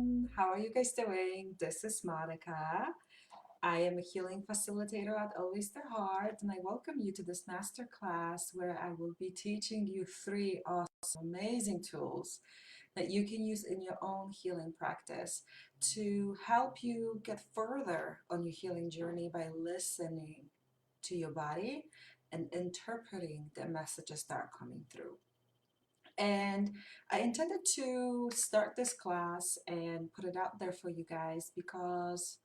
everyone. How are you guys doing? This is Monica. I am a healing facilitator at Always the Heart, and I welcome you to this masterclass where I will be teaching you three awesome, amazing tools that you can use in your own healing practice to help you get further on your healing journey by listening to your body and interpreting the messages that are coming through. And I intended to start this class and put it out there for you guys because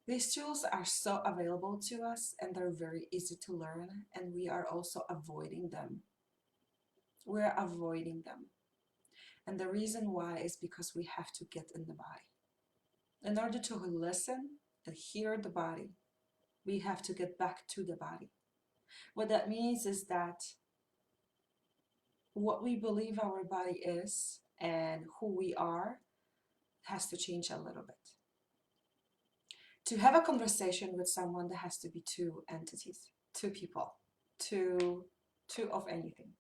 these tools are so available to us and they're very easy to learn, and we are also avoiding them. We're avoiding them. And the reason why is because we have to get in the body. In order to listen and hear the body, we have to get back to the body. What that means is that what we believe our body is and who we are has to change a little bit. To have a conversation with someone, there has to be two entities, two people, two of anything,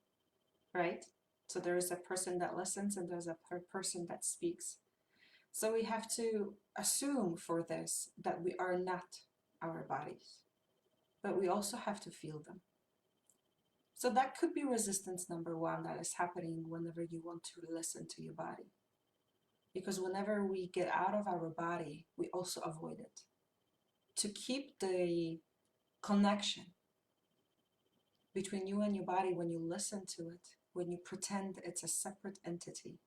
right? So there is a person that listens and there's a person that speaks. So we have to assume for this that we are not our bodies, but we also have to feel them. So that could be resistance number one that is happening whenever you want to listen to your body. Because whenever we get out of our body, we also avoid it. To keep the connection between you and your body, when you listen to it, when you pretend it's a separate entity,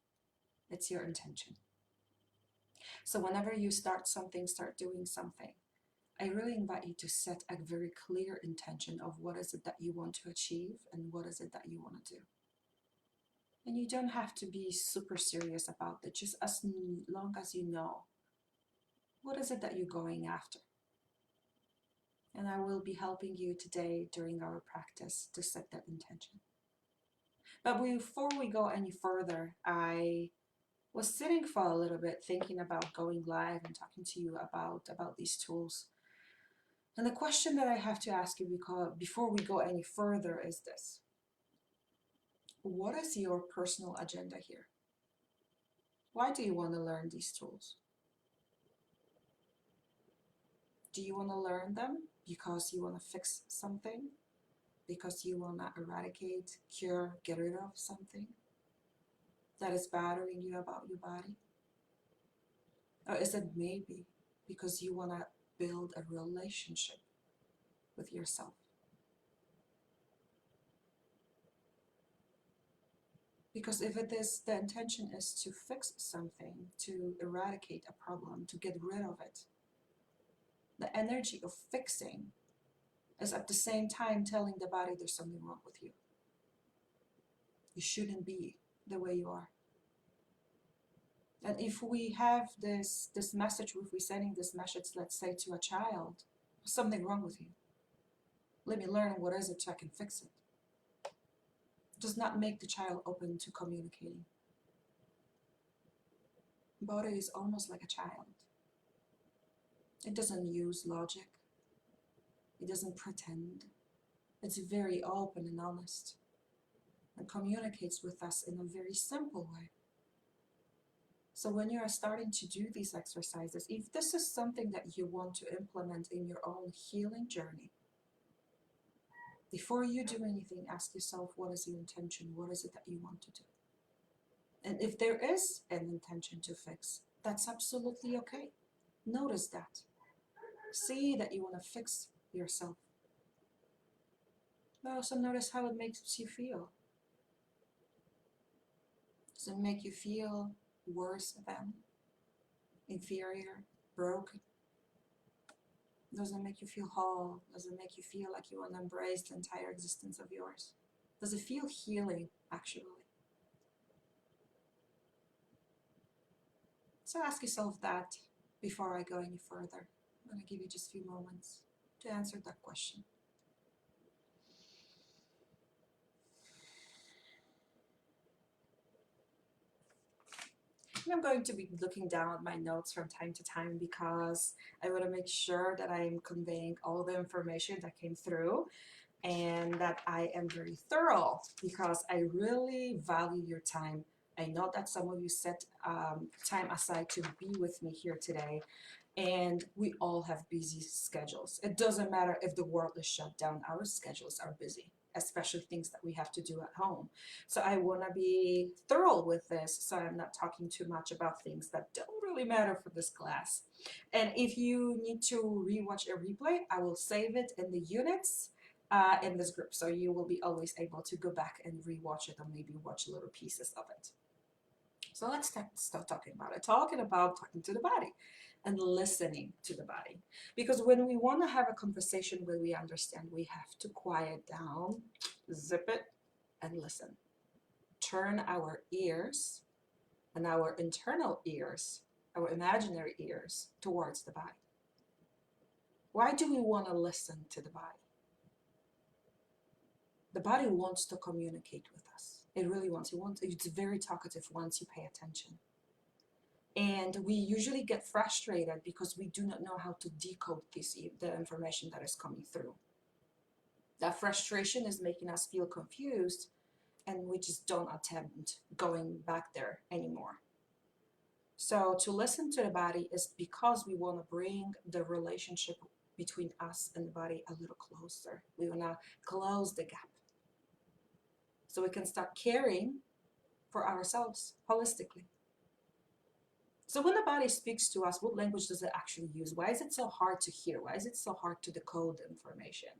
it's your intention. So whenever you start doing something, I really invite you to set a very clear intention of what is it that you want to achieve and what is it that you want to do. And you don't have to be super serious about it, just as long as you know what is it that you're going after. And I will be helping you today during our practice to set that intention. But before we go any further, I was sitting for a little bit thinking about going live and talking to you about these tools. And the question that I have to ask you before we go any further is this. What is your personal agenda here? Why do you want to learn these tools? Do you want to learn them because you want to fix something? Because you want to eradicate, cure, get rid of something that is bothering you about your body? Or is it maybe because you want to build a relationship with yourself? Because if it is, the intention is to fix something, to eradicate a problem, to get rid of it, the energy of fixing is at the same time telling the body there's something wrong with you. You shouldn't be the way you are. And if we have this message, if we're sending this message, let's say to a child, there's something wrong with you. Let me learn what is it so I can fix it. Does not make the child open to communicating. Body is almost like a child. It doesn't use logic. It doesn't pretend. It's very open and honest and communicates with us in a very simple way. So when you are starting to do these exercises, if this is something that you want to implement in your own healing journey, before you do anything, ask yourself, what is your intention? What is it that you want to do? And if there is an intention to fix, that's absolutely okay. Notice that. See that you want to fix yourself. But also notice how it makes you feel. Does it make you feel worse than, inferior, broken? Does it make you feel whole? Does it make you feel like you want to embrace the entire existence of yours? Does it feel healing, actually? So ask yourself that before I go any further. I'm going to give you just a few moments to answer that question. And I'm going to be looking down at my notes from time to time because I want to make sure that I am conveying all the information that came through and that I am very thorough because I really value your time I know that some of you set time aside to be with me here today, and we all have busy schedules. It doesn't matter if the world is shut down, our schedules are busy, especially things that we have to do at home. So I want to be thorough with this, so I'm not talking too much about things that don't really matter for this class. And if you need to rewatch a replay, I will save it in the units in this group, so you will be always able to go back and rewatch it, or maybe watch little pieces of it. So let's start talking about it. Talking to the body and listening to the body. Because when we want to have a conversation where we understand, we have to quiet down, zip it, and listen. Turn our ears and our internal ears, our imaginary ears, towards the body. Why do we want to listen to the body? The body wants to communicate with us. It really wants. It's very talkative once you pay attention. And we usually get frustrated because we do not know how to decode the information that is coming through. That frustration is making us feel confused, and we just don't attempt going back there anymore. So to listen to the body is because we want to bring the relationship between us and the body a little closer. We want to close the gap so we can start caring for ourselves holistically. So when the body speaks to us, what language does it actually use? Why is it so hard to hear? Why is it so hard to decode the information?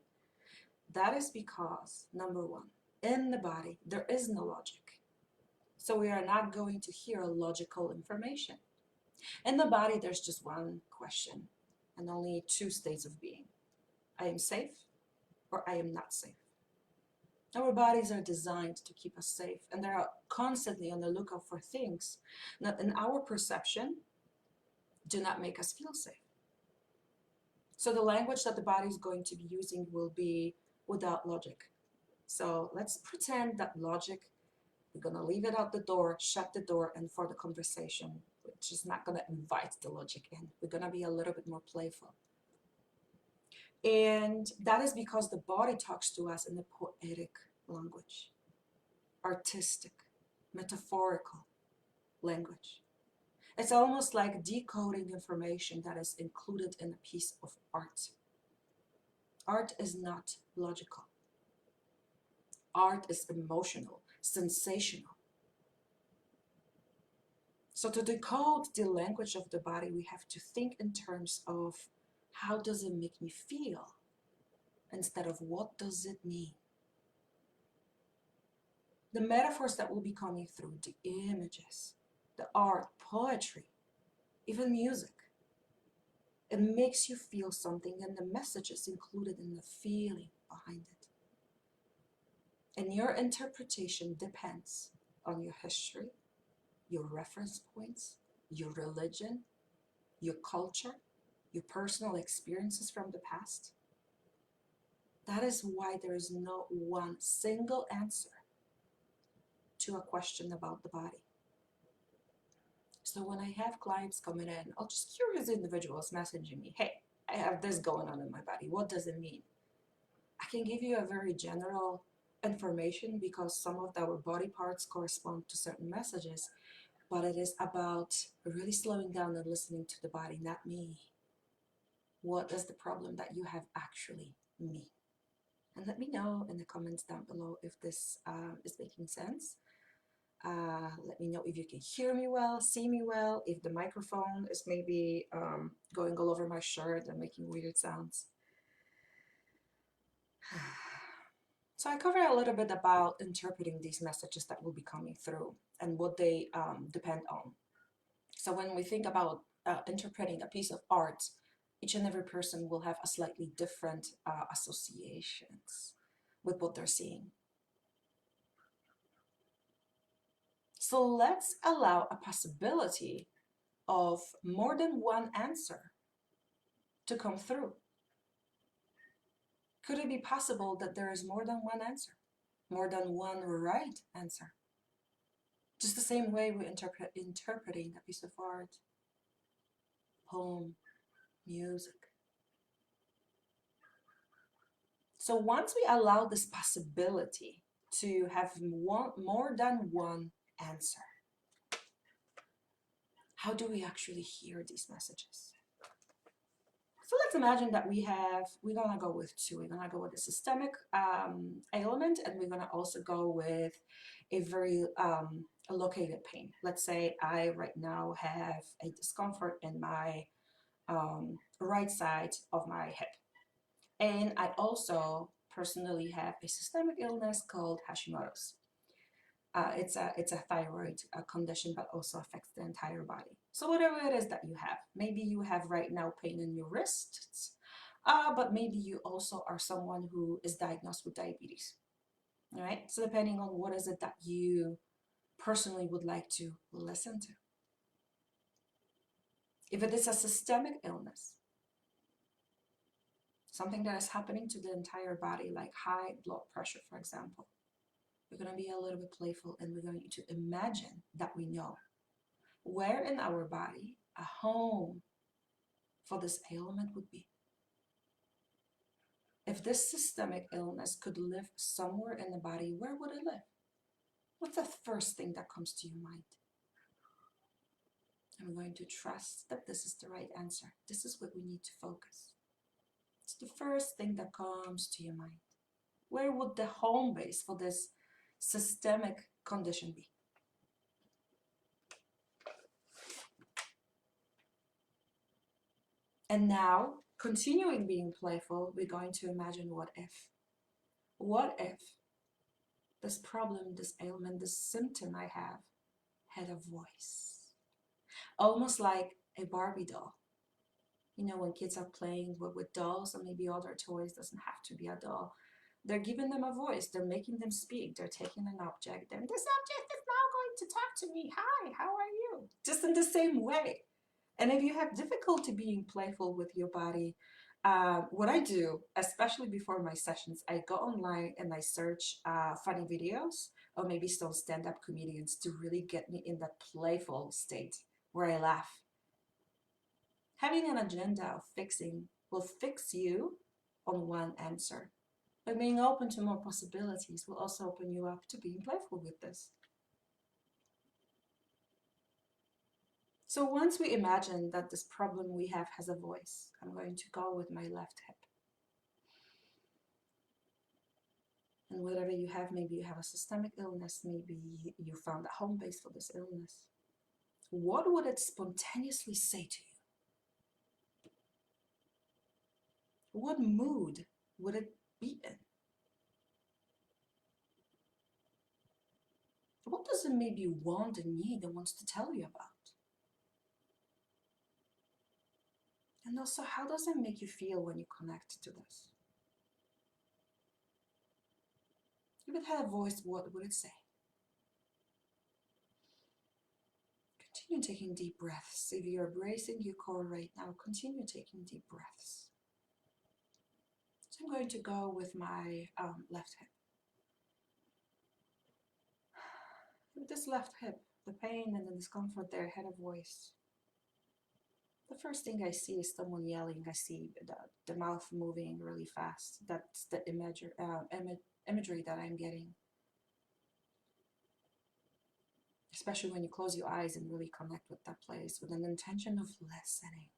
That is because, number one, in the body, there is no logic. So we are not going to hear logical information. In the body, there's just one question and only two states of being. I am safe, or I am not safe. Our bodies are designed to keep us safe, and they are constantly on the lookout for things that in our perception do not make us feel safe. So the language that the body is going to be using will be without logic. So let's pretend that logic, we're going to leave it out the door, shut the door, and for the conversation, which is not going to invite the logic in. We're going to be a little bit more playful. And that is because the body talks to us in the poetic language, artistic, metaphorical language. It's almost like decoding information that is included in a piece of art. Art is not logical. Art is emotional, sensational. So to decode the language of the body, we have to think in terms of how does it make me feel instead of what does it mean. The metaphors that will be coming through, the images, the art, poetry, even music, it makes you feel something, and the message is included in the feeling behind it. And your interpretation depends on your history, your reference points, your religion, your culture, your personal experiences from the past. That is why there is no one single answer to a question about the body. So when I have clients coming in, or just curious individuals messaging me, hey, I have this going on in my body, what does it mean? I can give you a very general information because some of our body parts correspond to certain messages, but it is about really slowing down and listening to the body, not me. What does the problem that you have actually mean? And let me know in the comments down below if this is making sense. Let me know if you can hear me well, see me well, if the microphone is maybe going all over my shirt and making weird sounds. So I covered a little bit about interpreting these messages that will be coming through and what they depend on. So when we think about interpreting a piece of art, each and every person will have a slightly different associations with what they're seeing. So let's allow a possibility of more than one answer to come through. Could it be possible that there is more than one answer, more than one right answer? Just the same way we interpreting a piece of art, poem, music. So once we allow this possibility to have more than one answer, how do we actually hear these messages? So let's imagine that we're gonna go with two. We're gonna go with a systemic ailment, and we're gonna also go with a very located pain. Let's say I right now have a discomfort in my right side of my hip. And I also personally have a systemic illness called Hashimoto's. It's a thyroid condition, but also affects the entire body. So whatever it is that you have, maybe you have right now pain in your wrists, but maybe you also are someone who is diagnosed with diabetes. All right. So depending on what is it that you personally would like to listen to. If it is a systemic illness, something that is happening to the entire body, like high blood pressure, for example, we're going to be a little bit playful, and we're going to imagine that we know where in our body a home for this ailment would be. If this systemic illness could live somewhere in the body, where would it live? What's the first thing that comes to your mind? And we're going to trust that this is the right answer. This is what we need to focus. It's the first thing that comes to your mind. Where would the home base for this systemic condition be? And now, continuing being playful, we're going to imagine what if. What if this problem, this ailment, this symptom I have had a voice? Almost like a Barbie doll. You know, when kids are playing with dolls or maybe other toys, doesn't have to be a doll. They're giving them a voice. They're making them speak. They're taking an object, and this object is now going to talk to me. Hi, how are you? Just in the same way. And if you have difficulty being playful with your body, what I do, especially before my sessions, I go online and I search funny videos or maybe some stand-up comedians to really get me in that playful state where I laugh. Having an agenda of fixing will fix you on one answer, but being open to more possibilities will also open you up to being playful with this. So once we imagine that this problem we have has a voice, I'm going to go with my left hip. And whatever you have, maybe you have a systemic illness, maybe you found a home base for this illness. What would it spontaneously say to you? What mood would it be in? What does it maybe want and need and wants to tell you about? And also, how does it make you feel when you connect to this? If it had a voice, what would it say? Continue taking deep breaths. If you're bracing your core right now, continue taking deep breaths. So I'm going to go with my left hip. With this left hip, the pain and the discomfort there had a voice. The first thing I see is someone yelling. I see the mouth moving really fast. That's the imagery that I'm getting. Especially when you close your eyes and really connect with that place with an intention of listening.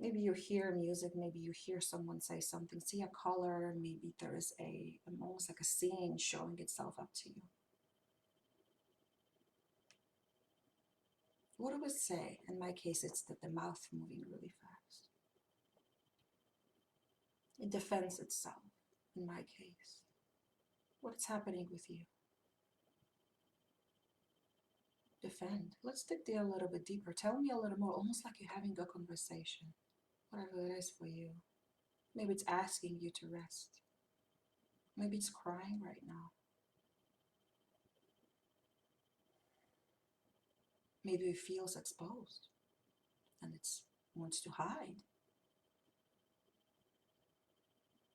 Maybe you hear music, maybe you hear someone say something, see a color, maybe there is almost like a scene showing itself up to you. What do we say? In my case, it's that the mouth moving really fast. It defends itself, in my case. What's happening with you? Defend. Let's dig there a little bit deeper. Tell me a little more, almost like you're having a conversation. Whatever it is for you. Maybe it's asking you to rest. Maybe it's crying right now. Maybe it feels exposed and it wants to hide.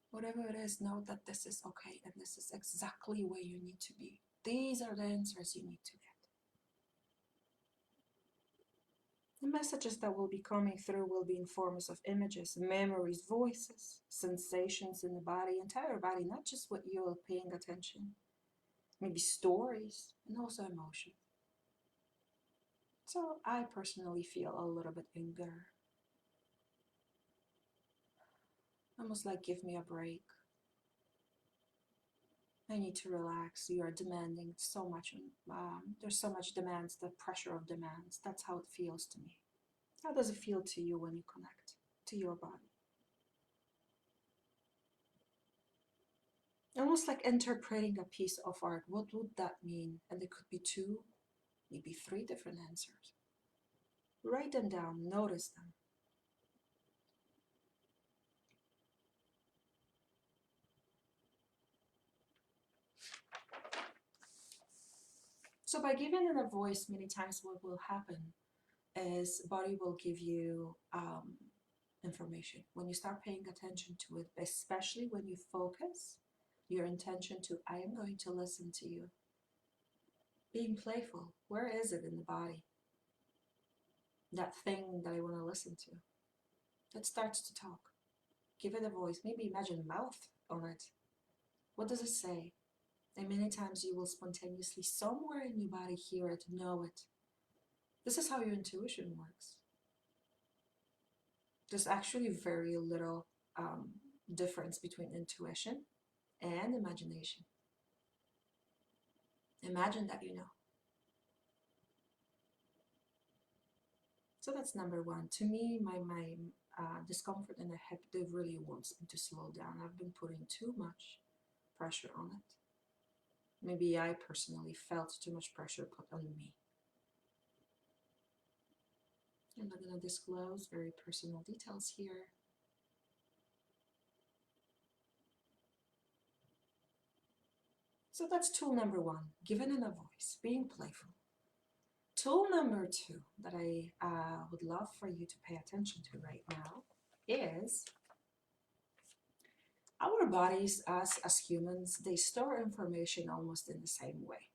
Whatever it is, know that this is okay and this is exactly where you need to be. These are the answers you need to get. The messages that will be coming through will be in forms of images, memories, voices, sensations in the body, entire body, not just what you're paying attention. Maybe stories and also emotions. So I personally feel a little bit anger. Almost like, give me a break. I need to relax. You are demanding so much. There's so much demands, the pressure of demands. That's how it feels to me. How does it feel to you when you connect to your body? Almost like interpreting a piece of art. What would that mean? And there could be two, maybe three different answers. Write them down, notice them. So by giving it a voice, many times what will happen is body will give you information. When you start paying attention to it, especially when you focus your intention to, I am going to listen to you. Being playful, where is it in the body? That thing that I want to listen to. That starts to talk. Give it a voice. Maybe imagine a mouth on it. What does it say? And many times you will spontaneously, somewhere in your body, hear it, know it. This is how your intuition works. There's actually very little difference between intuition and imagination. Imagine that you know. So that's number one. To me, my discomfort in the hip, they really wants me to slow down. I've been putting too much pressure on it. Maybe I personally felt too much pressure put on me. I'm not going to disclose very personal details here. So that's tool number one, giving it a voice, being playful. Tool number two that I would love for you to pay attention to right now is our bodies, as humans, they store information almost in the same way.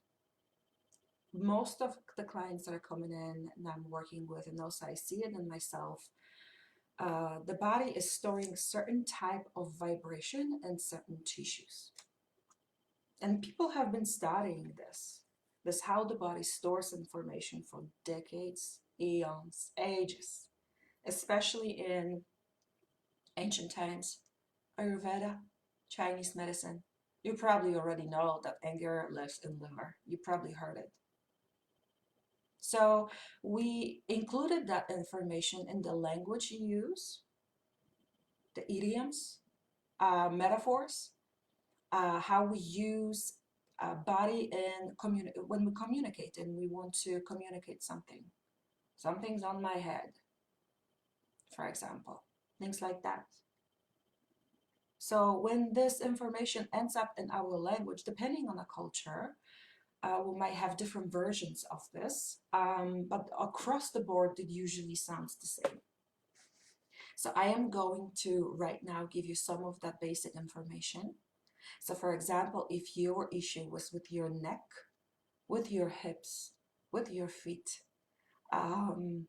Most of the clients that are coming in and I'm working with, and also I see it in myself, the body is storing certain type of vibration in certain tissues. And people have been studying this how the body stores information for decades, eons, ages, especially in ancient times, Ayurveda, Chinese medicine. You probably already know that anger lives in liver. You probably heard it. So we included that information in the language you use, the idioms, metaphors, how we use body in when we communicate and we want to communicate something. Something's on my head, for example, things like that. So when this information ends up in our language, depending on the culture, we might have different versions of this, but across the board, it usually sounds the same. So I am going to right now give you some of that basic information. So for example, if your issue was with your neck, with your hips, with your feet, and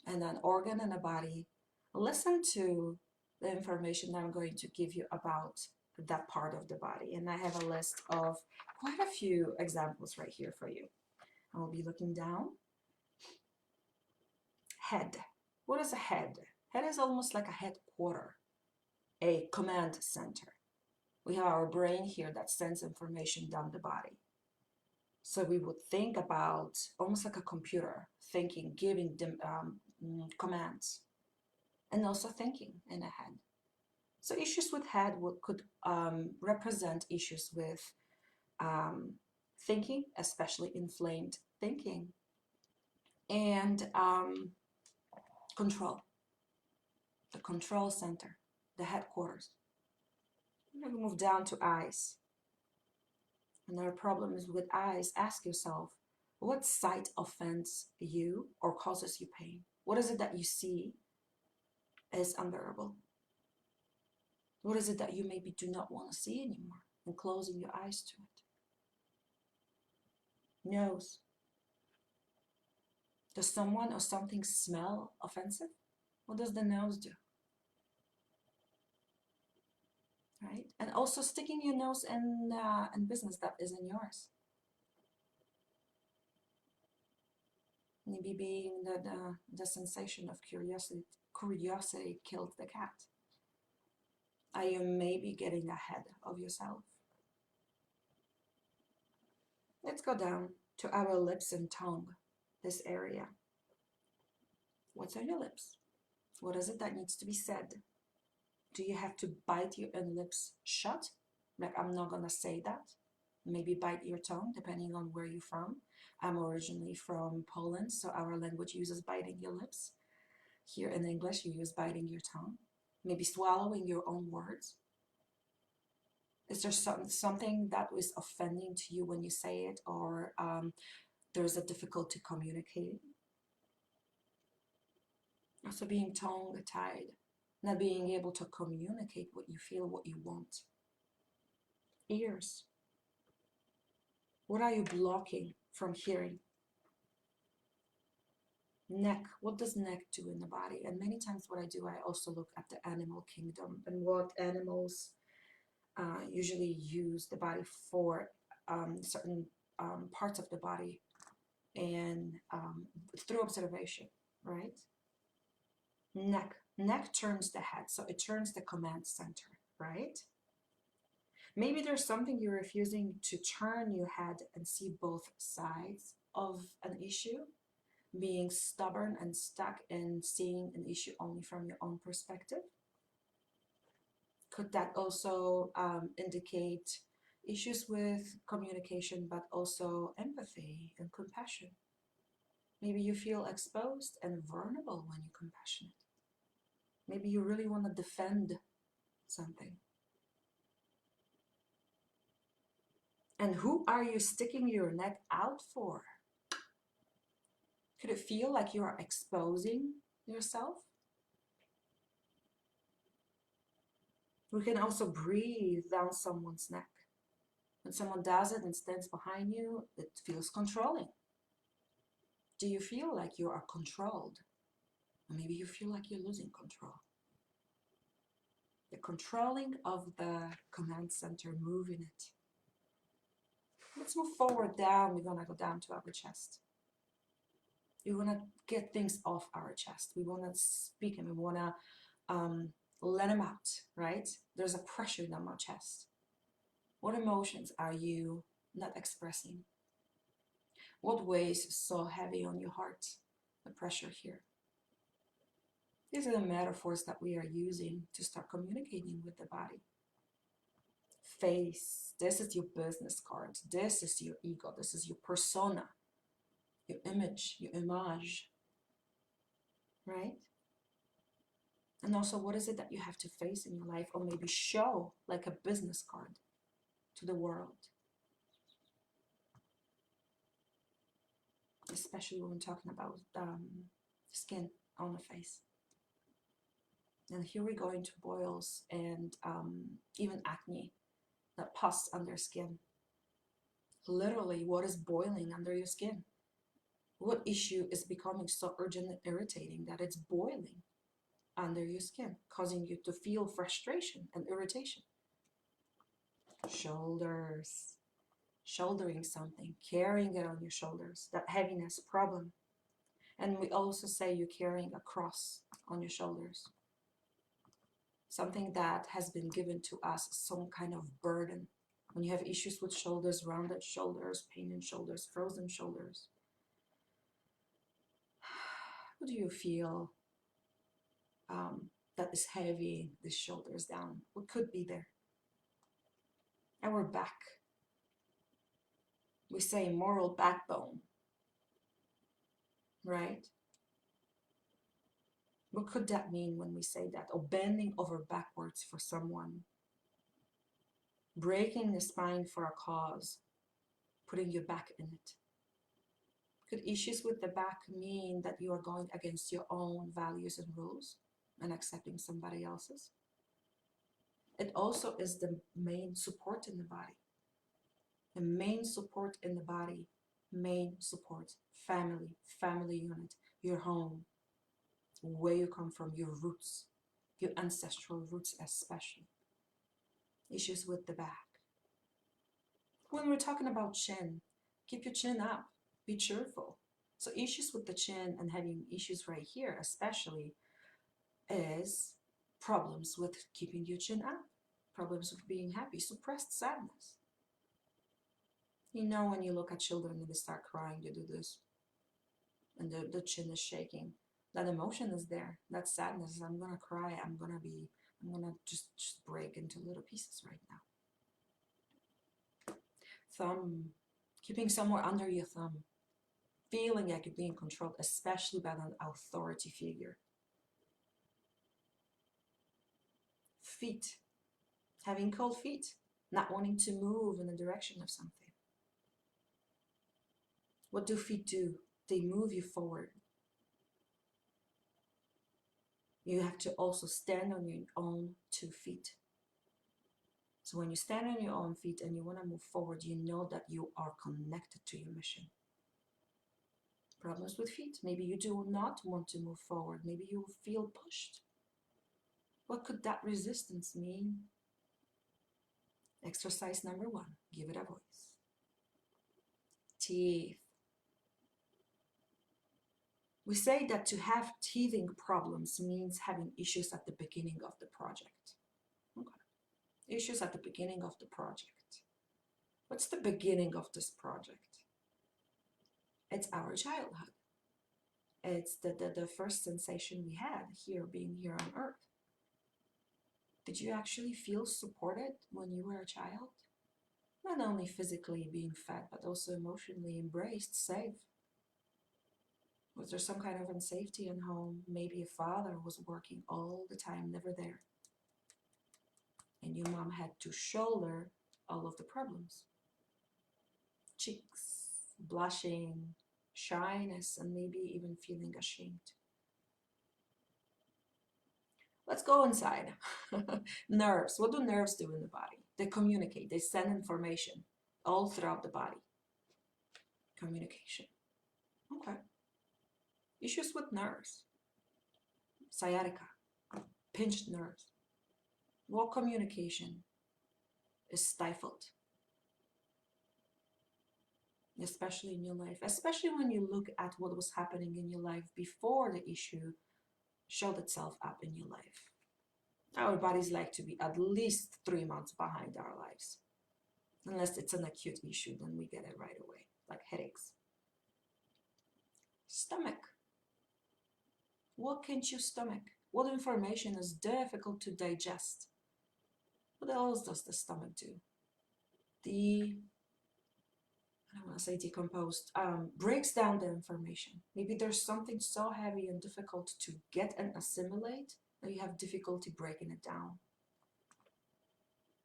an organ in the body, listen to the information that I'm going to give you about that part of the body. And I have a list of quite a few examples right here for you. I'll be looking down. Head. What is a head? Head is almost like a headquarter, a command center. We have our brain here that sends information down the body. So we would think about almost like a computer, thinking, giving them commands, and also thinking in a head. So issues with head could represent issues with thinking, especially inflamed thinking, and control, the control center, the headquarters. We're going to move down to eyes. Another problem is with eyes. Ask yourself, what sight offends you or causes you pain? What is it that you see is unbearable? What is it that you maybe do not want to see anymore and closing your eyes to it? Nose. Does someone or something smell offensive? What does the nose do? Right? And also sticking your nose in business that isn't yours. Maybe being the sensation of curiosity killed the cat. Are you maybe getting ahead of yourself? Let's go down to our lips and tongue, this area. What's on your lips? What is it that needs to be said? Do you have to bite your own lips shut? Like, I'm not gonna say that. Maybe bite your tongue, depending on where you're from. I'm originally from Poland, so our language uses biting your lips. Here in English, you use biting your tongue. Maybe swallowing your own words. Is there something that was offending to you when you say it, or there's a difficulty communicating? Also being tongue-tied, not being able to communicate what you feel, what you want. Ears. What are you blocking from hearing? Neck. What does neck do in the body? And many times what I do, I also look at the animal kingdom and what animals usually use the body for, certain parts of the body, and through observation, right? Neck. Neck turns the head, so it turns the command center, right? Maybe there's something you're refusing to turn your head and see both sides of an issue, being stubborn and stuck in seeing an issue only from your own perspective. Could that also indicate issues with communication, but also empathy and compassion? Maybe you feel exposed and vulnerable when you're compassionate. Maybe you really want to defend something. And who are you sticking your neck out for? Could it feel like you are exposing yourself? We can also breathe down someone's neck. When someone does it and stands behind you, it feels controlling. Do you feel like you are controlled? Or maybe you feel like you're losing control. The controlling of the command center, moving it. Let's move forward down. We're going to go down to our chest. We want to get things off our chest. We want to speak and we want to let them out, right? There's a pressure down my chest. What emotions are you not expressing? What weighs so heavy on your heart? The pressure here. These are the metaphors that we are using to start communicating with the body. Face. This is your business card. This is your ego. This is your persona. Your image. Your image. Right? And also, what is it that you have to face in your life, or maybe show like a business card to the world? Especially when we're talking about skin on the face. And here we go into boils and even acne, that pus under skin. Literally, what is boiling under your skin? What issue is becoming so urgent and irritating that it's boiling under your skin, causing you to feel frustration and irritation? Shoulders. Shouldering something, carrying it on your shoulders, that heaviness problem. And we also say you're carrying a cross on your shoulders. Something that has been given to us, some kind of burden. When you have issues with shoulders, rounded shoulders, pain in shoulders, frozen shoulders, what do you feel that is heavy, the shoulders down? What could be there? Our back. We say moral backbone, right? What could that mean when we say that? Or bending over backwards for someone. Breaking the spine for a cause. Putting your back in it. Could issues with the back mean that you are going against your own values and rules and accepting somebody else's? It also is the main support in the body. The main support in the body. Main support. Family. Family unit. Your home. Where you come from, your roots, your ancestral roots especially. Issues with the back. When we're talking about chin, keep your chin up, be cheerful. So issues with the chin and having issues right here especially is problems with keeping your chin up, problems with being happy, suppressed sadness. You know, when you look at children and they start crying, they do this, and the chin is shaking. That emotion is there. That sadness. I'm gonna cry. I'm gonna just break into little pieces right now. Thumb, keeping somewhere under your thumb, feeling like you're being controlled, especially by an authority figure. Feet, having cold feet, not wanting to move in the direction of something. What do feet do? They move you forward. You have to also stand on your own 2 feet. So when you stand on your own feet and you want to move forward, you know that you are connected to your mission. Problems with feet. Maybe you do not want to move forward. Maybe you feel pushed. What could that resistance mean? Exercise number 1, give it a voice. Teeth. We say that to have teething problems means having issues at the beginning of the project. Okay. Issues at the beginning of the project. What's the beginning of this project? It's our childhood. It's the first sensation we had here, being here on earth. Did you actually feel supported when you were a child? Not only physically being fed, but also emotionally embraced, safe. Was there some kind of unsafety in home? Maybe a father was working all the time, never there. And your mom had to shoulder all of the problems. Cheeks, blushing, shyness, and maybe even feeling ashamed. Let's go inside. Nerves. What do nerves do in the body? They communicate. They send information all throughout the body. Communication. Okay. Issues with nerves. Sciatica. Pinched nerves. What communication is stifled? Especially in your life. Especially when you look at what was happening in your life before the issue showed itself up in your life. Our bodies like to be at least 3 months behind our lives. Unless it's an acute issue, then we get it right away, like headaches. Stomach. What can't you stomach? What information is difficult to digest? What else does the stomach do? I don't want to say decomposed, breaks down the information. Maybe there's something so heavy and difficult to get and assimilate that you have difficulty breaking it down.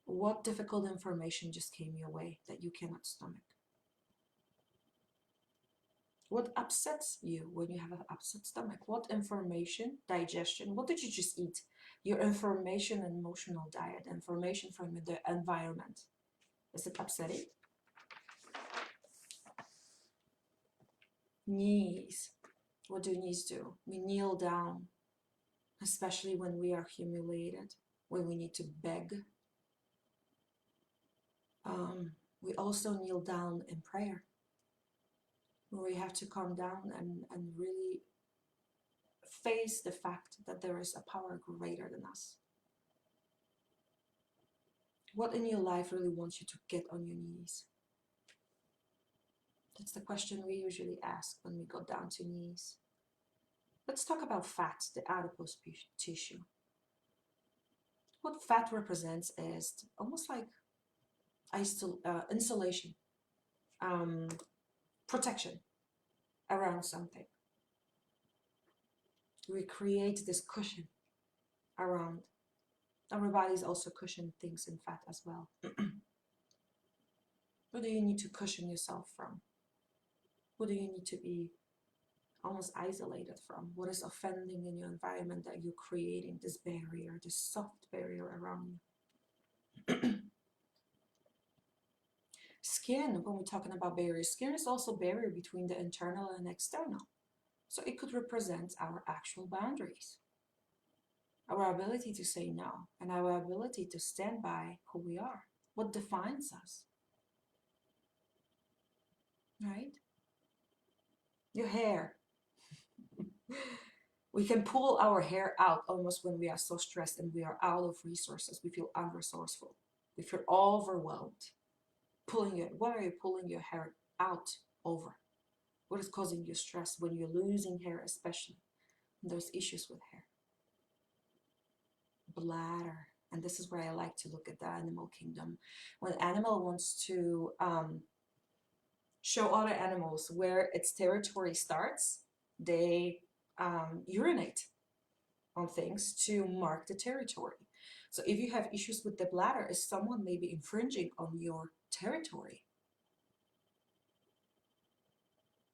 What difficult information just came your way that you cannot stomach? What upsets you when you have an upset stomach? What information, digestion, what did you just eat? Your information and emotional diet, information from the environment. Is it upsetting? Knees. What do knees do? We kneel down, especially when we are humiliated, when we need to beg. We also kneel down in prayer, where we have to calm down and really face the fact that there is a power greater than us. What in your life really wants you to get on your knees? That's the question we usually ask when we go down to knees. Let's talk about fat, the adipose tissue. What fat represents is almost like insulation, protection around something. We create this cushion around. Our bodies also cushion things in fat as well. What do you need to cushion yourself from? What do you need to be almost isolated from? What is offending in your environment that you're creating this barrier, this soft barrier around you? Skin, when we're talking about barriers, skin is also a barrier between the internal and external. So it could represent our actual boundaries, our ability to say no, and our ability to stand by who we are, what defines us, right? Your hair. We can pull our hair out almost when we are so stressed and we are out of resources. We feel unresourceful. We feel overwhelmed. Pulling it. What are you pulling your hair out over? What is causing you stress when you're losing hair, especially? And there's issues with hair. Bladder. And this is where I like to look at the animal kingdom. When an animal wants to show other animals where its territory starts, they urinate on things to mark the territory. So if you have issues with the bladder, is someone maybe infringing on your territory?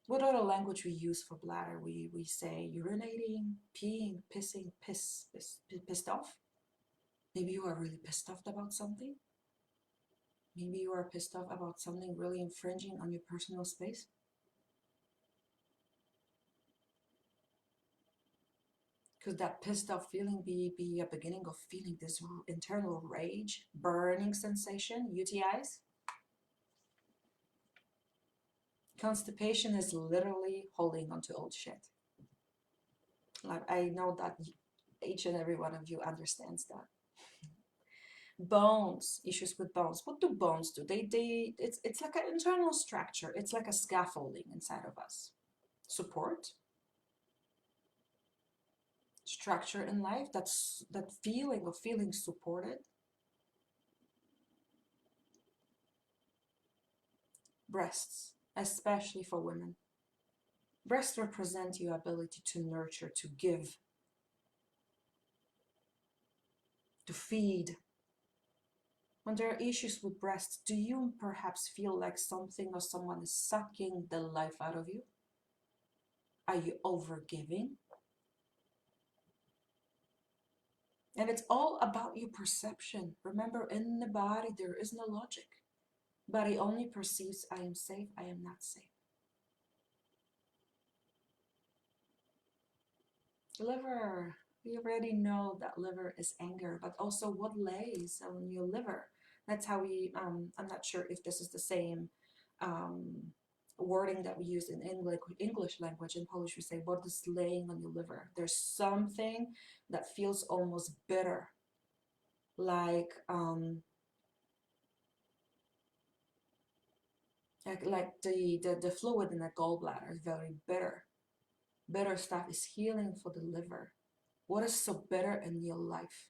What other language we use for bladder? We say urinating, peeing, pissing, pissed off. Maybe you are really pissed off about something. Maybe you are pissed off about something really infringing on your personal space. Could that pissed off feeling be a beginning of feeling this internal rage, burning sensation, UTIs? Constipation is literally holding on to old shit. Like, I know that each and every one of you understands that. Bones, issues with bones. What do bones do? It's like an internal structure. It's like a scaffolding inside of us. Support, structure in life. That's that feeling of feeling supported. Breasts, especially for women. Breasts represent your ability to nurture, to give, to feed. When there are issues with breasts, do you perhaps feel like something or someone is sucking the life out of you? Are you overgiving? And it's all about your perception. Remember, in the body, there is no logic. Body only perceives, I am safe, I am not safe. Liver. We already know that liver is anger, but also what lays on your liver. That's how we, I'm not sure if this is the same wording that we use in English language. In Polish, we say, what is laying on your liver? There's something that feels almost bitter, like the fluid in the gallbladder is very bitter. Bitter stuff is healing for the liver. What is so bitter in your life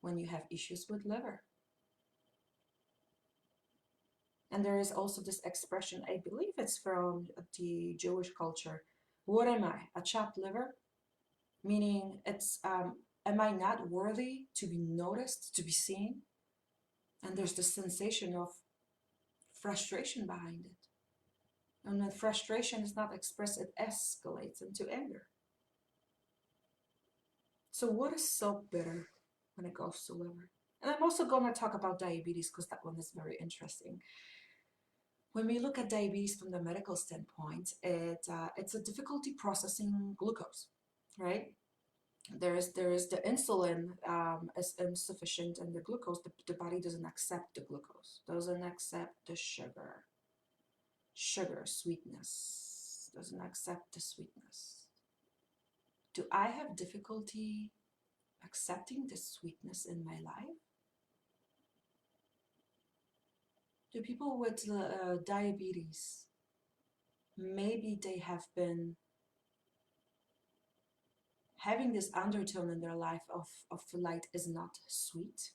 when you have issues with liver? And there is also this expression, I believe it's from the Jewish culture. What am I? A chopped liver? Meaning it's, am I not worthy to be noticed, to be seen? And there's this sensation of frustration behind it. And when frustration is not expressed, it escalates into anger. So what is so bitter when it goes to liver? And I'm also going to talk about diabetes because that one is very interesting. When we look at diabetes from the medical standpoint, it's a difficulty processing glucose, right? There is the insulin is insufficient, and the glucose, the body doesn't accept the glucose, doesn't accept the sugar, sweetness, doesn't accept the sweetness. Do I have difficulty accepting the sweetness in my life? Do people with diabetes, maybe they have been having this undertone in their life of light is not sweet?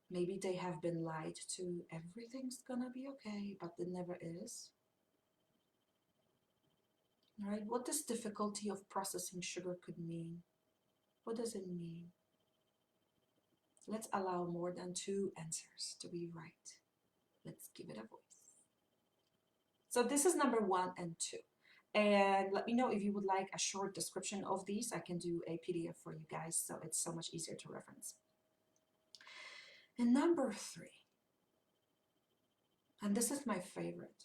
Maybe they have been lied to, everything's gonna be okay, but it never is. All right, what does difficulty of processing sugar could mean? What does it mean? Let's allow more than two answers to be right. Let's give it a voice. So this is number 1 and 2. And let me know if you would like a short description of these. I can do a PDF for you guys, so it's so much easier to reference. And number 3, and this is my favorite,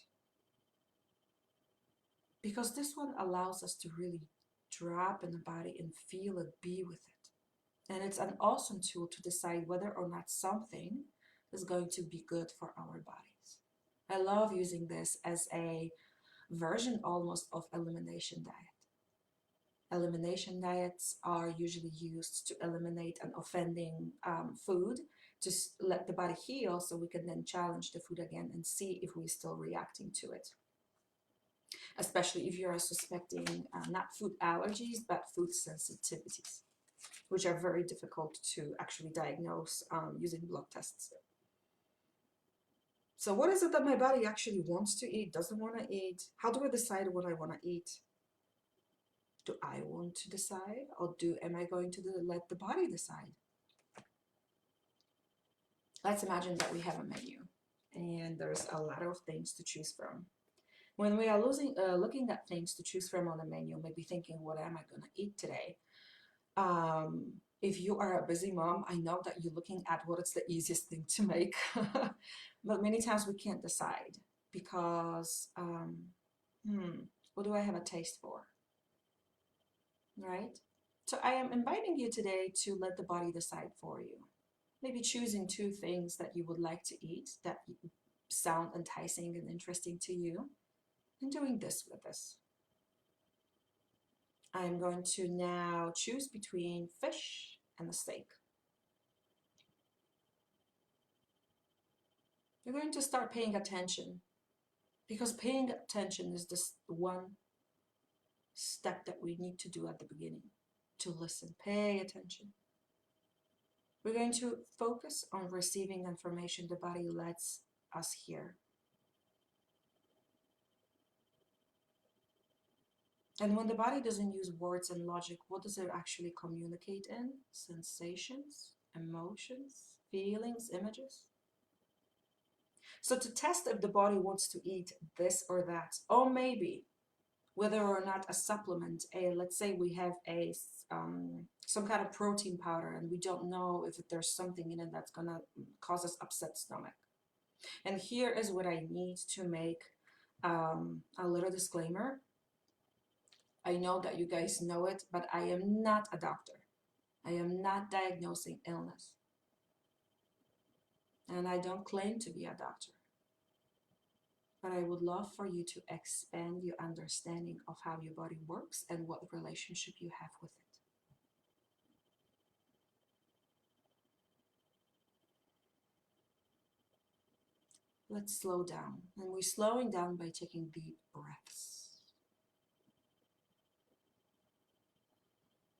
because this one allows us to really drop in the body and feel it, be with it. And it's an awesome tool to decide whether or not something is going to be good for our bodies. I love using this as a version almost of elimination diet. Elimination diets are usually used to eliminate an offending food to let the body heal, so we can then challenge the food again and see if we're still reacting to it. Especially if you are suspecting not food allergies, but food sensitivities, which are very difficult to actually diagnose using blood tests. So what is it that my body actually wants to eat, doesn't want to eat? How do I decide what I want to eat? Do I want to decide, or am I going to let the body decide? Let's imagine that we have a menu and there's a lot of things to choose from. When we are looking at things to choose from on the menu, maybe thinking, what am I going to eat today? If you are a busy mom, I know that you're looking at what is the easiest thing to make. But many times we can't decide because, what do I have a taste for? Right? So I am inviting you today to let the body decide for you. Maybe choosing 2 things that you would like to eat that sound enticing and interesting to you, and doing this with us. I'm going to now choose between fish and a steak. You're going to start paying attention, because paying attention is this one step that we need to do at the beginning, to listen. Pay attention. We're going to focus on receiving information the body lets us hear. And when the body doesn't use words and logic, what does it actually communicate in? Sensations, emotions, feelings, images. So to test if the body wants to eat this or that, or maybe whether or not a supplement, let's say we have some kind of protein powder and we don't know if there's something in it that's gonna cause us upset stomach. And here is what I need to make a little disclaimer. I know that you guys know it, but I am not a doctor. I am not diagnosing illness. And I don't claim to be a doctor. But I would love for you to expand your understanding of how your body works and what relationship you have with it. Let's slow down. And we're slowing down by taking deep breaths.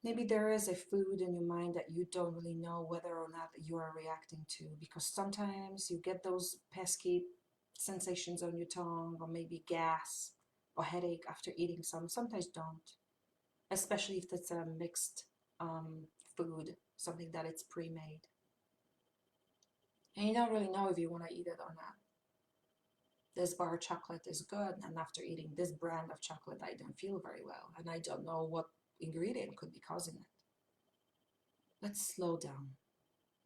Maybe there is a food in your mind that you don't really know whether or not you are reacting to, because sometimes you get those pesky sensations on your tongue, or maybe gas or headache after eating some. Sometimes don't, especially if it's a mixed food, something that it's pre-made. And you don't really know if you want to eat it or not. This bar of chocolate is good, and after eating this brand of chocolate, I don't feel very well, and I don't know what ingredient could be causing it. Let's slow down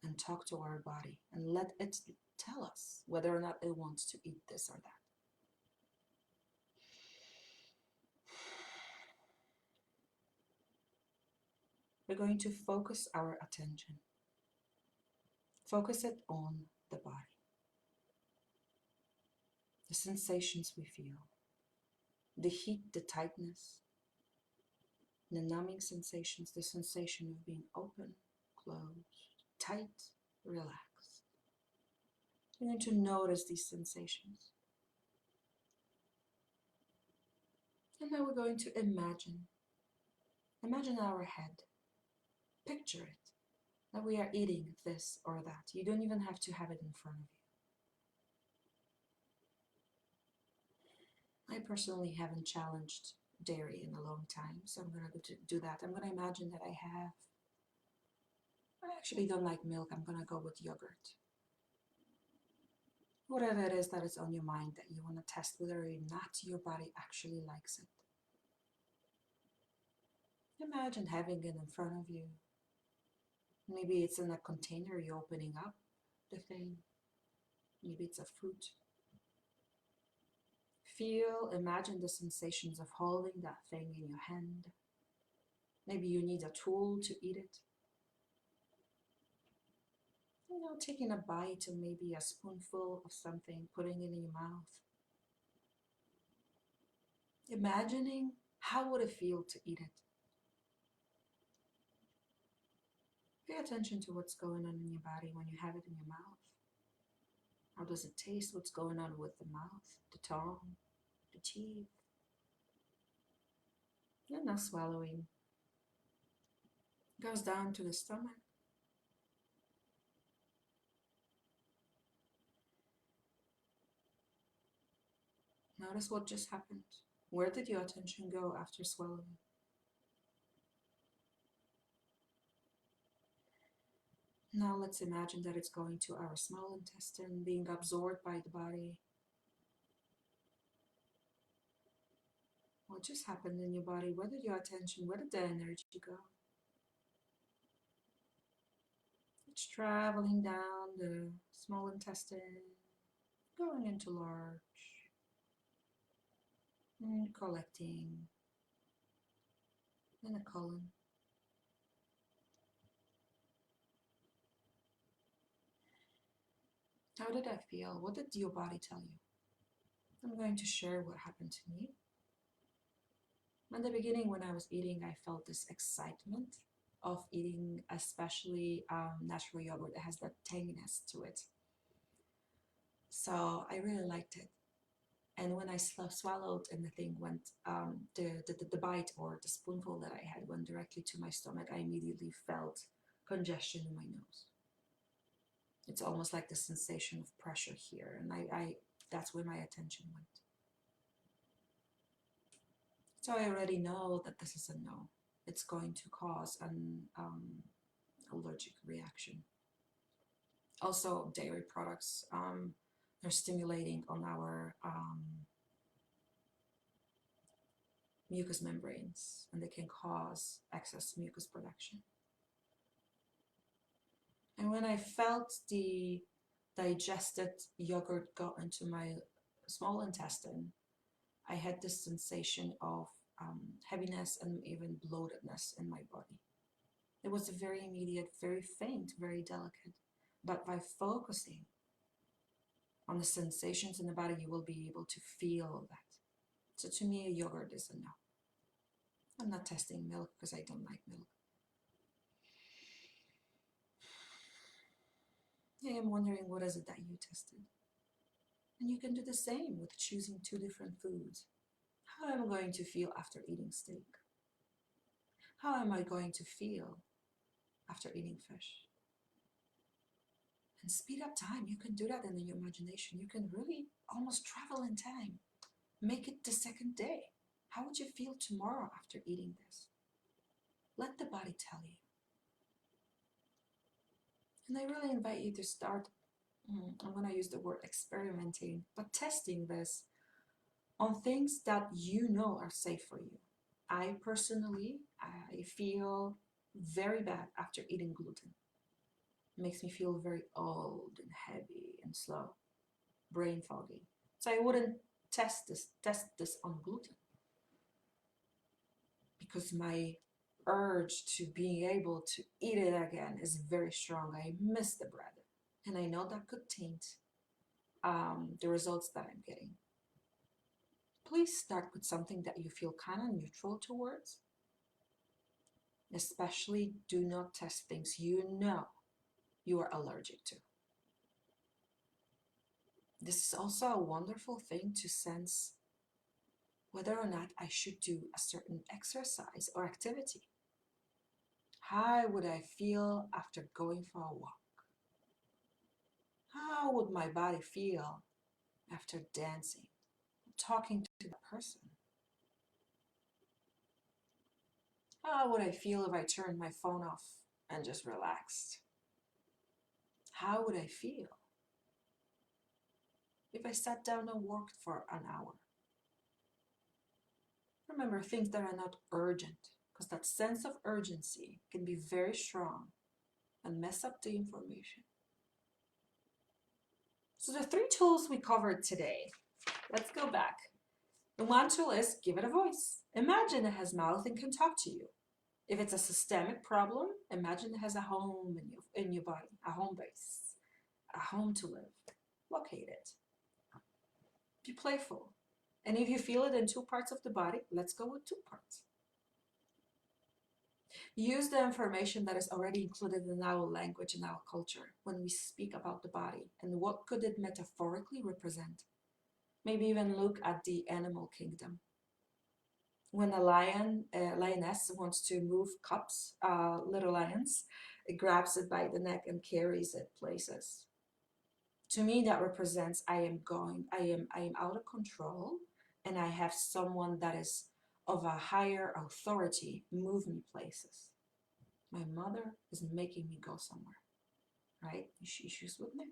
and talk to our body and let it tell us whether or not it wants to eat this or that. We're going to focus our attention. Focus it on the body. The sensations we feel. The heat, the tightness, the numbing sensations, the sensation of being open, closed, tight, relaxed. We're going to notice these sensations. And now we're going to imagine. Imagine our head. Picture it, that we are eating this or that. You don't even have to have it in front of you. I personally haven't challenged dairy in a long time, so I'm going to do that. I'm going to imagine that I actually don't like milk. I'm going to go with yogurt. Whatever it is that is on your mind that you want to test whether or not your body actually likes it. Imagine having it in front of you. Maybe it's in a container, you're opening up the thing. Maybe it's a fruit. Imagine the sensations of holding that thing in your hand. Maybe you need a tool to eat it. Taking a bite or maybe a spoonful of something, putting it in your mouth. imagining how would it feel to eat it. Pay attention to what's going on in your body when you have it in your mouth. How does it taste? What's going on with the mouth, the tongue, the teeth? And now swallowing. Goes down to the stomach. Notice what just happened. Where did your attention go after swallowing? Now let's imagine that it's going to our small intestine, being absorbed by the body. What just happened in your body? Where did your attention, where did the energy go? It's traveling down the small intestine, going into large, and collecting in the colon. How did I feel? What did your body tell you? I'm going to share what happened to me. In the beginning, when I was eating, I felt this excitement of eating, especially natural yogurt that has that tanginess to it. So I really liked it. And when I swallowed and the thing went, the bite or the spoonful that I had went directly to my stomach, I immediately felt congestion in my nose. It's almost like the sensation of pressure here. And I that's where my attention went. So I already know that this is a no. It's going to cause an allergic reaction. Also, dairy products, they're stimulating on our mucous membranes, and they can cause excess mucus production. And when I felt the digested yogurt go into my small intestine, I had this sensation of heaviness and even bloatedness in my body. It was very immediate, very faint, very delicate. But by focusing on the sensations in the body, you will be able to feel that. So to me, a yogurt is a no. I'm not testing milk because I don't like milk. I am wondering, what is it that you tested? And you can do the same with choosing 2 different foods. How am I going to feel after eating steak? How am I going to feel after eating fish? And speed up time. You can do that in your imagination. You can really almost travel in time. Make it the second day. How would you feel tomorrow after eating this? Let the body tell you. And I really invite you to start, I'm going to use the word experimenting, but testing this on things that you know are safe for you. I personally feel very bad after eating gluten. It makes me feel very old and heavy and slow, brain foggy. So I wouldn't test this on gluten, because my urge to being able to eat it again is very strong. I miss the bread, and I know that could taint the results that I'm getting. Please start with something that you feel kind of neutral towards. Especially, do not test things you know you are allergic to. This is also a wonderful thing to sense whether or not I should do a certain exercise or activity. How would I feel after going for a walk? How would my body feel after dancing, talking to the person? How would I feel if I turned my phone off and just relaxed? How would I feel if I sat down and worked for an hour? Remember, things that are not urgent, because that sense of urgency can be very strong and mess up the information. So the 3 tools we covered today, let's go back. The 1 tool is give it a voice. Imagine it has mouth and can talk to you. If it's a systemic problem, imagine it has a home in your body, a home base, a home to live. Locate it. Be playful. And if you feel it in two parts of the body, let's go with two parts. Use the information that is already included in our language and our culture when we speak about the body and what could it metaphorically represent. Maybe even look at the animal kingdom. When a lioness wants to move cubs, little lions, it grabs it by the neck and carries it places. To me, that represents I am out of control, and I have someone that is of a higher authority move me places. My mother is making me go somewhere, right? Issues with Nick.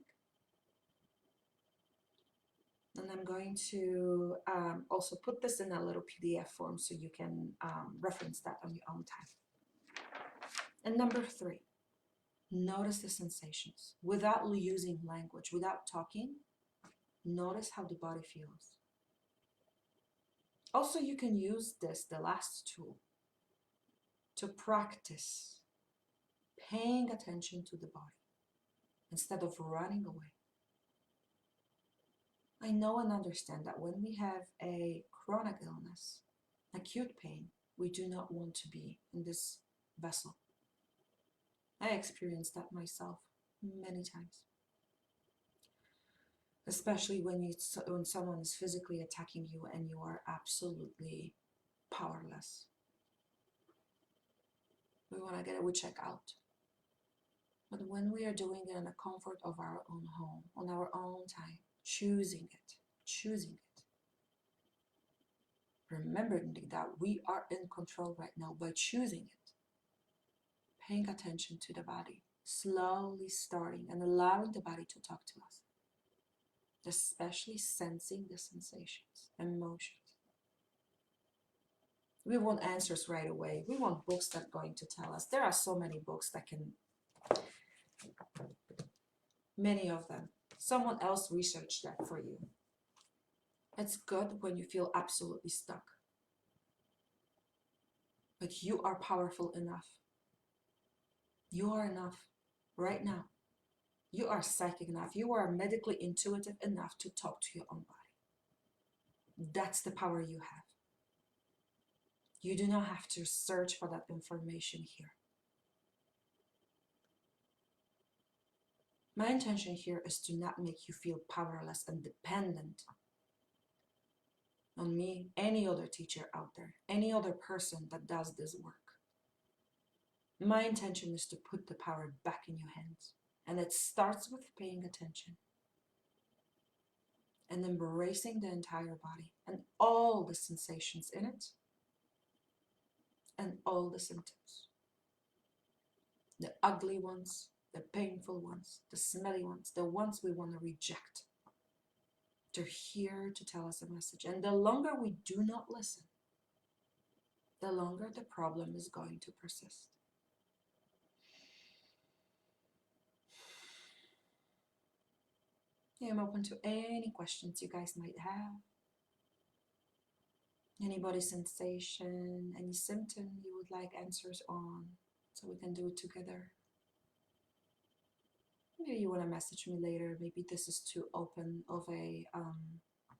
And I'm going to also put this in a little PDF form so you can reference that on your own time. And number 3, notice the sensations without using language, without talking. Notice how the body feels. Also, you can use this, the last tool, to practice paying attention to the body instead of running away. I know and understand that when we have a chronic illness, acute pain, we do not want to be in this vessel. I experienced that myself many times. Especially when someone is physically attacking you and you are absolutely powerless. We check out. But when we are doing it in the comfort of our own home, on our own time, choosing it, remembering that we are in control right now by choosing it, paying attention to the body, slowly starting and allowing the body to talk to us, especially sensing the sensations, emotions. We want answers right away. We want books that are going to tell us. There are so many books that can, many of them. Someone else researched that for you. It's good when you feel absolutely stuck. But you are powerful enough. You are enough right now. You are psychic enough. You are medically intuitive enough to talk to your own body. That's the power you have. You do not have to search for that information here. My intention here is to not make you feel powerless and dependent on me, any other teacher out there, any other person that does this work. My intention is to put the power back in your hands. And it starts with paying attention and embracing the entire body and all the sensations in it and all the symptoms. The ugly ones, the painful ones, the smelly ones, the ones we want to reject. They're here to tell us a message. And the longer we do not listen, the longer the problem is going to persist. I'm open to any questions you guys might have. Anybody's sensation, any symptom you would like answers on, so we can do it together. Maybe you want to message me later. Maybe this is too open of a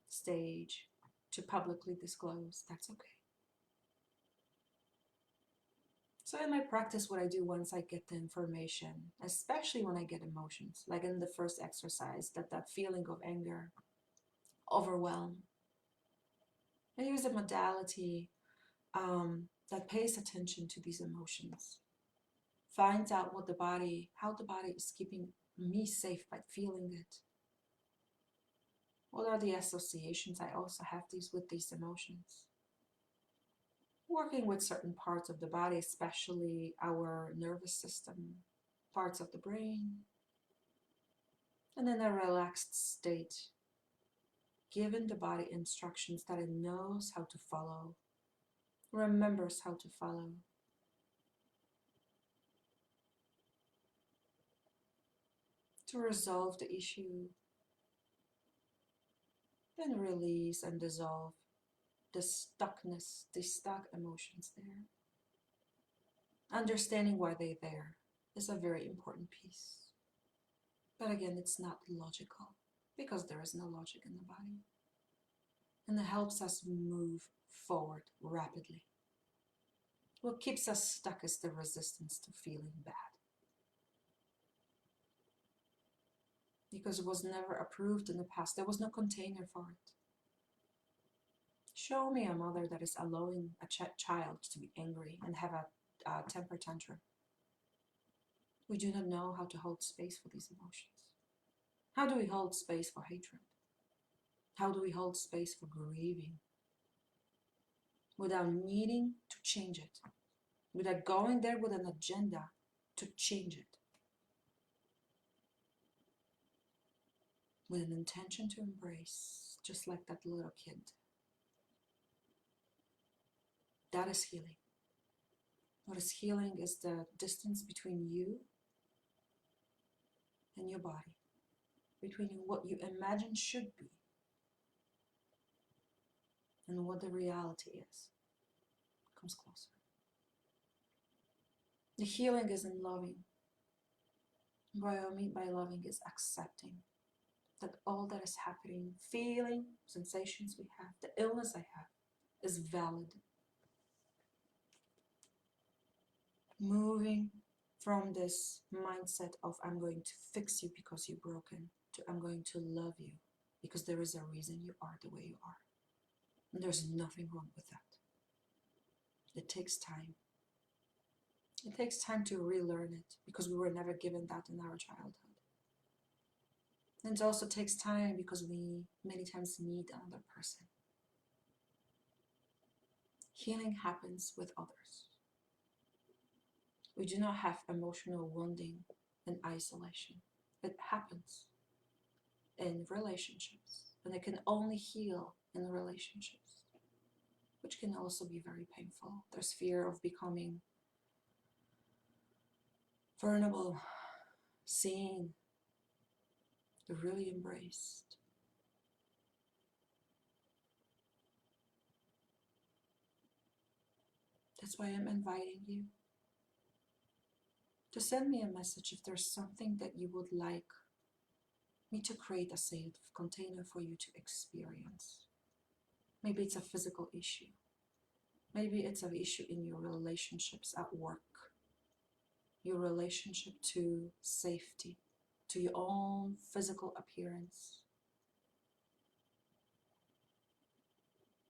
stage to publicly disclose. That's okay. So in my practice, what I do once I get the information, especially when I get emotions, like in the first exercise, that feeling of anger, overwhelm, I use a modality that pays attention to these emotions, finds out how the body is keeping me safe by feeling it. What are the associations I also have with these emotions? Working with certain parts of the body, especially our nervous system, parts of the brain, and in a relaxed state, giving the body instructions that it knows how to follow, remembers how to follow. To resolve the issue, then release and dissolve the stuckness, the stuck emotions there. Understanding why they're there is a very important piece. But again, it's not logical, because there is no logic in the body. and it helps us move forward rapidly. What keeps us stuck is the resistance to feeling bad, because it was never approved in the past. There was no container for it. Show me a mother that is allowing a child to be angry and have a temper tantrum. We do not know how to hold space for these emotions. How do we hold space for hatred? How do we hold space for grieving without needing to change it? Without going there with an agenda to change it? With an intention to embrace, just like that little kid. That is healing. What is healing is the distance between you and your body, between what you imagine should be and what the reality is. Comes closer. The healing is in loving. What I mean by loving is accepting that all that is happening, feeling, sensations we have, the illness I have, is valid. Moving from this mindset of I'm going to fix you because you're broken to I'm going to love you because there is a reason you are the way you are. And there's nothing wrong with that. It takes time. It takes time to relearn it because we were never given that in our childhood. And it also takes time because we many times need another person. Healing happens with others. We do not have emotional wounding and isolation. It happens in relationships, and it can only heal in relationships, which can also be very painful. There's fear of becoming vulnerable, seen, really embraced. That's why I'm inviting you to send me a message if there's something that you would like me to create a safe container for you to experience. Maybe it's a physical issue. Maybe it's an issue in your relationships at work, your relationship to safety, to your own physical appearance.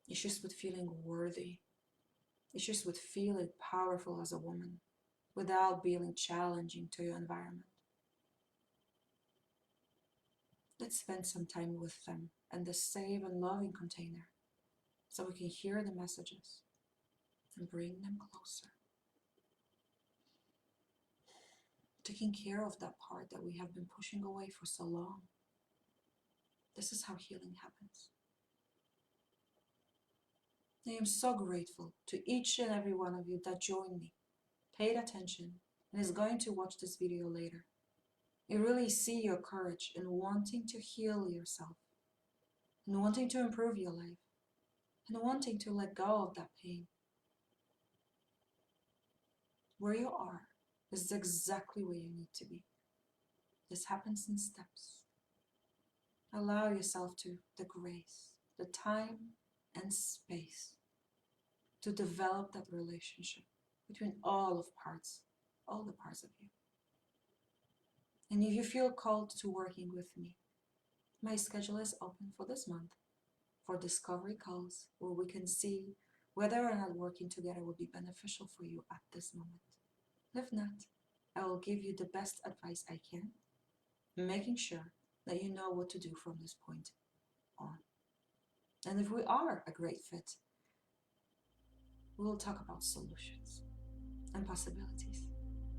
Issues with feeling worthy. Issues with feeling powerful as a woman without being challenging to your environment. Let's spend some time with them in the safe and loving container so we can hear the messages and bring them closer. Taking care of that part that we have been pushing away for so long. This is how healing happens. I am so grateful to each and every one of you that joined me, paid attention, and is going to watch this video later. I really see your courage in wanting to heal yourself, and wanting to improve your life, and wanting to let go of that pain. Where you are is exactly where you need to be. This happens in steps. Allow yourself to the grace, the time and space to develop that relationship between all the parts of you. And if you feel called to working with me, my schedule is open for this month for discovery calls where we can see whether or not working together will be beneficial for you at this moment. If not, I will give you the best advice I can, making sure that you know what to do from this point on. And if we are a great fit, we will talk about solutions and possibilities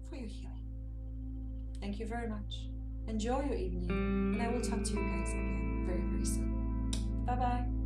for your healing. Thank you very much. Enjoy your evening, and I will talk to you guys again very, very soon. Bye-bye.